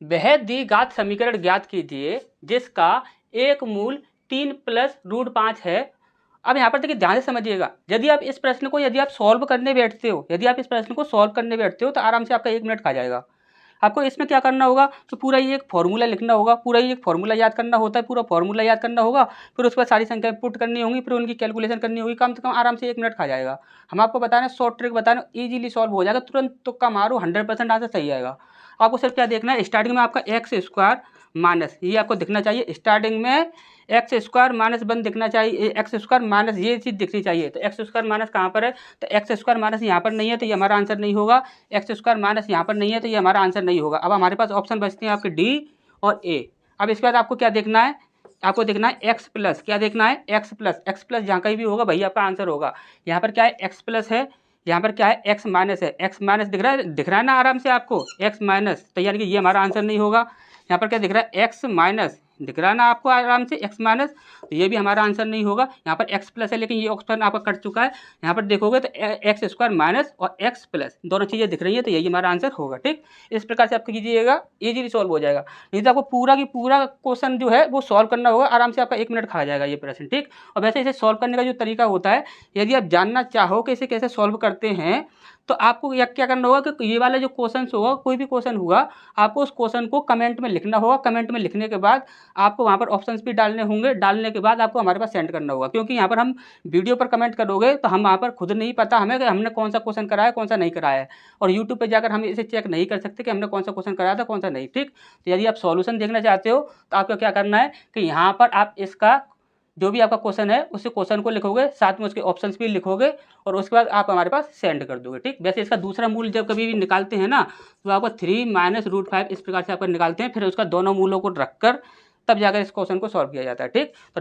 वह द्विघात समीकरण ज्ञात कीजिए जिसका एक मूल 3 प्लस रूट 5 है। अब यहाँ पर देखिए ध्यान से समझिएगा, यदि आप इस प्रश्न को सॉल्व करने बैठते हो तो आराम से आपका 1 मिनट खा जाएगा। आपको इसमें क्या करना होगा, तो पूरा ये एक फॉर्मूला लिखना होगा, पूरा ये एक फॉर्मूला याद करना होता है, पूरा फॉर्मूला याद करना होगा, फिर उसके बाद सारी संख्याएं पुट करनी होंगी, फिर उनकी कैलकुलेशन करनी होगी। कम से कम आराम से 1 मिनट खा जाएगा। हम आपको बता रहे हैं, शॉर्ट ट्रिक बता रहे हैं, ईजिली सॉल्व हो जाएगा, तुरंत तुक्का मारो 100% आंसर सही आएगा। आपको सिर्फ क्या देखना है, स्टार्टिंग में आपका एक्स स्क्वायर माइनस ये आपको दिखना चाहिए, स्टार्टिंग में एक्स स्क्वायर माइनस 1 दिखना चाहिए, एक्स स्क्वायर माइनस ये चीज़ दिखनी चाहिए। तो एक्स स्क्वायर माइनस कहाँ पर है, तो एक्स स्क्वायर माइनस यहाँ पर नहीं है, तो ये हमारा आंसर नहीं होगा। एक्स स्क्वायर माइनस यहाँ पर नहीं है, तो ये हमारा आंसर नहीं होगा। अब हमारे पास ऑप्शन बचते हैं आपके डी और ए। अब इसके बाद आपको क्या देखना है, आपको देखना है एक्स प्लस, क्या देखना है एक्स प्लस जहाँ कहीं भी होगा वही आपका आंसर होगा। यहाँ पर क्या है एक्स प्लस है, यहाँ पर क्या है एक्स माइनस है, एक्स माइनस दिख रहा है ना आराम से आपको, एक्स माइनस, तो यानी कि ये हमारा आंसर नहीं होगा। यहाँ पर क्या दिख रहा है एक्स माइनस, दिख रहा है ना आपको आराम से एक्स माइनस, तो ये भी हमारा आंसर नहीं होगा। यहाँ पर एक्स प्लस है लेकिन ये ऑप्शन आपका कट चुका है। यहाँ पर देखोगे तो एक्स स्क्वायर माइनस और एक्स प्लस दोनों चीज़ें दिख रही है, तो यही हमारा आंसर होगा। ठीक, इस प्रकार से आप कीजिएगा, इजीली सॉल्व हो जाएगा। नहीं तो आपको पूरा की पूरा क्वेश्चन जो है वो सॉल्व करना होगा, आराम से आपका 1 मिनट खा जाएगा ये प्रश्न। ठीक, और वैसे इसे सॉल्व करने का जो तरीका होता है, यदि आप जानना चाहो कि इसे कैसे सॉल्व करते हैं, तो आपको क्या करना होगा कि ये वाला जो क्वेश्चन होगा, कोई भी क्वेश्चन होगा, आपको उस क्वेश्चन को कमेंट में लिखना होगा। कमेंट में लिखने के बाद आपको वहाँ पर ऑप्शंस भी डालने होंगे, डालने के बाद आपको हमारे पास सेंड करना होगा। क्योंकि यहाँ पर हम वीडियो पर कमेंट करोगे तो हम वहाँ पर खुद नहीं पता हमें कि हमने कौन सा क्वेश्चन कराया कौन सा नहीं कराया है, और यूट्यूब पर जाकर हम इसे चेक नहीं कर सकते कि हमने कौन सा क्वेश्चन कराया था कौन सा नहीं। ठीक, तो यदि आप सॉल्यूशन देखना चाहते हो तो आपको क्या करना है कि यहाँ पर आप इसका जो भी आपका क्वेश्चन है उस क्वेश्चन को लिखोगे, साथ में उसके ऑप्शंस भी लिखोगे, और उसके बाद आप हमारे पास सेंड कर दोगे। ठीक, वैसे इसका दूसरा मूल जब कभी भी निकालते हैं ना, तो आपको 3 माइनस रूट 5 इस प्रकार से आपका निकालते हैं, फिर उसका दोनों मूलों को रखकर तब जाकर इस क्वेश्चन को सॉल्व किया जाता है। ठीक, तो